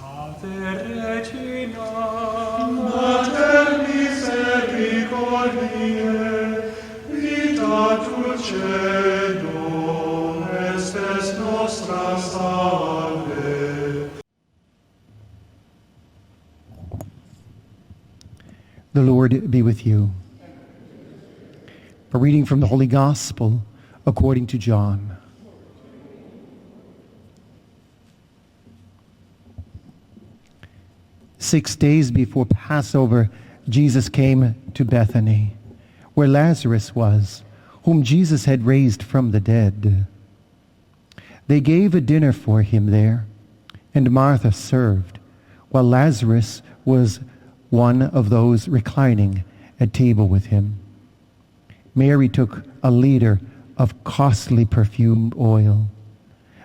Ave Regina, Mater misericordiae, vita dulcedo, estes nostra salve. The Lord be with you. A reading from the Holy Gospel according to John. Six days before Passover, Jesus came to Bethany, where Lazarus was, whom Jesus had raised from the dead. They gave a dinner for him there, and Martha served, while Lazarus was one of those reclining at table with him. Mary took a liter of costly perfumed oil,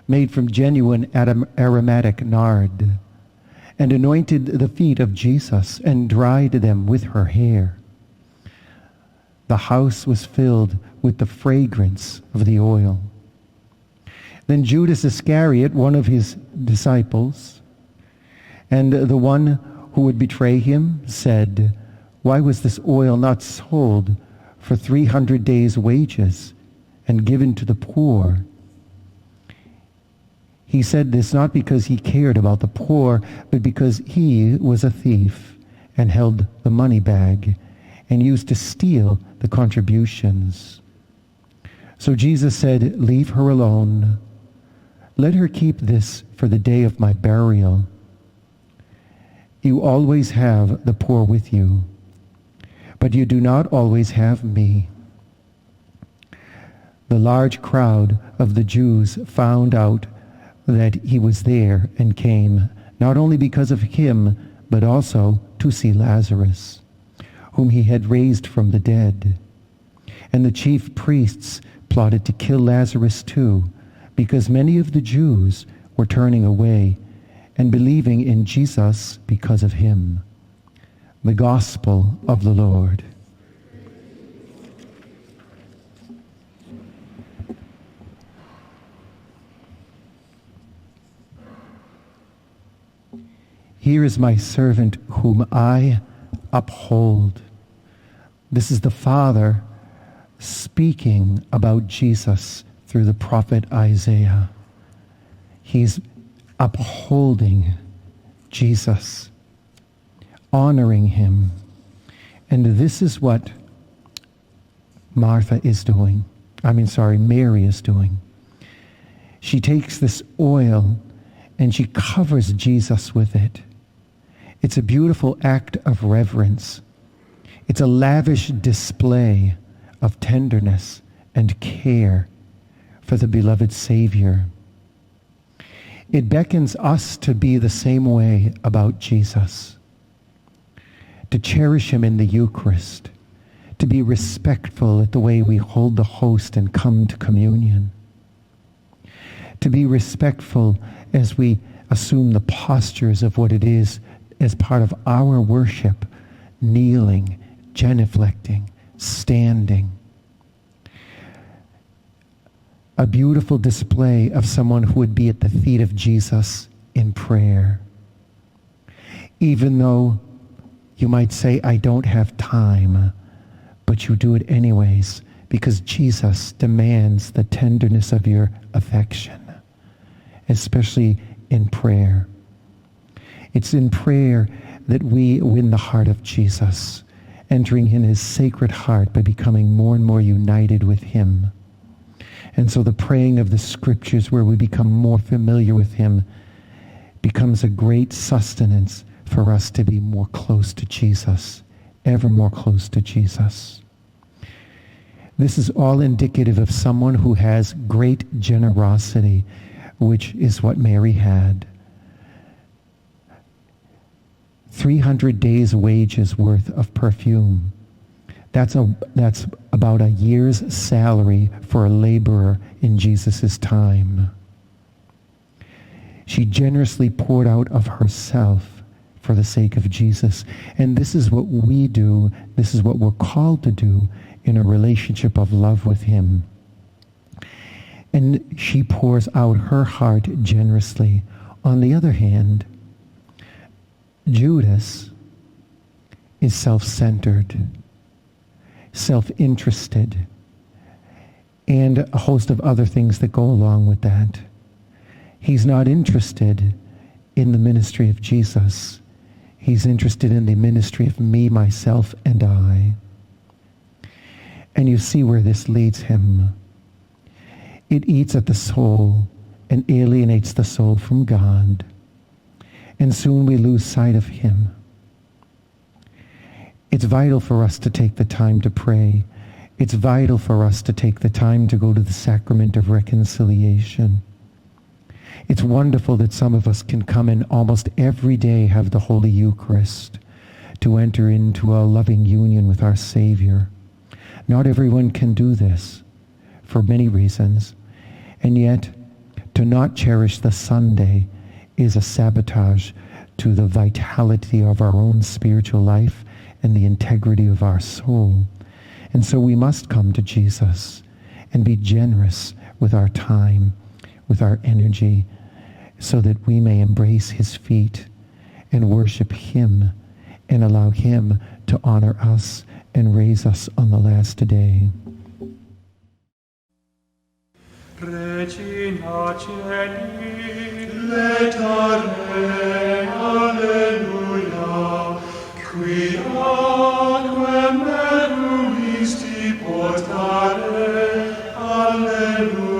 made from genuine aromatic nard, and anointed the feet of Jesus and dried them with her hair. The house was filled with the fragrance of the oil. Then Judas Iscariot, one of his disciples, and the one who would betray him, said, "Why was this oil not sold for 300 days' wages and given to the poor?" He said this not because he cared about the poor, but because he was a thief and held the money bag and used to steal the contributions. So Jesus said, "Leave her alone. Let her keep this for the day of my burial. You always have the poor with you, but you do not always have me." The large crowd of the Jews found out that he was there and came, not only because of him, but also to see Lazarus, whom he had raised from the dead. And the chief priests plotted to kill Lazarus too, because many of the Jews were turning away and believing in Jesus because of him. The Gospel of the Lord. Here is my servant whom I uphold. This is the Father speaking about Jesus through the prophet Isaiah. He's upholding Jesus, honoring him. And this is what Mary is doing. She takes this oil and she covers Jesus with it. It's a beautiful act of reverence. It's a lavish display of tenderness and care for the beloved Savior. It beckons us to be the same way about Jesus, to cherish him in the Eucharist, to be respectful at the way we hold the host and come to communion, to be respectful as we assume the postures of what it is as part of our worship, kneeling, genuflecting, standing. A beautiful display of someone who would be at the feet of Jesus in prayer. Even though you might say, "I don't have time," but you do it anyways because Jesus demands the tenderness of your affection, especially in prayer. It's in prayer that we win the heart of Jesus, entering in his sacred heart by becoming more and more united with him. And so the praying of the scriptures, where we become more familiar with him, becomes a great sustenance for us to be more close to Jesus, ever more close to Jesus. This is all indicative of someone who has great generosity, which is what Mary had. 300 days' wages worth of perfume. That's about a year's salary for a laborer in Jesus' time. She generously poured out of herself for the sake of Jesus. And this is what we do. This is what we're called to do in a relationship of love with him. And she pours out her heart generously. On the other hand, Judas is self-centered, self-interested, and a host of other things that go along with that. He's not interested in the ministry of Jesus. He's interested in the ministry of me, myself, and I. And you see where this leads him. It eats at the soul and alienates the soul from God. And soon we lose sight of him. It's vital for us to take the time to pray. It's vital for us to take the time to go to the sacrament of reconciliation. It's wonderful that some of us can come and almost every day have the Holy Eucharist to enter into a loving union with our Savior. Not everyone can do this for many reasons, and yet to not cherish the Sunday is a sabotage to the vitality of our own spiritual life and the integrity of our soul. And so we must come to Jesus and be generous with our time, with our energy, so that we may embrace his feet and worship him and allow him to honor us and raise us on the last day. Regina Celi, letare, alleluia, qui aquam meruisti portare, alleluia.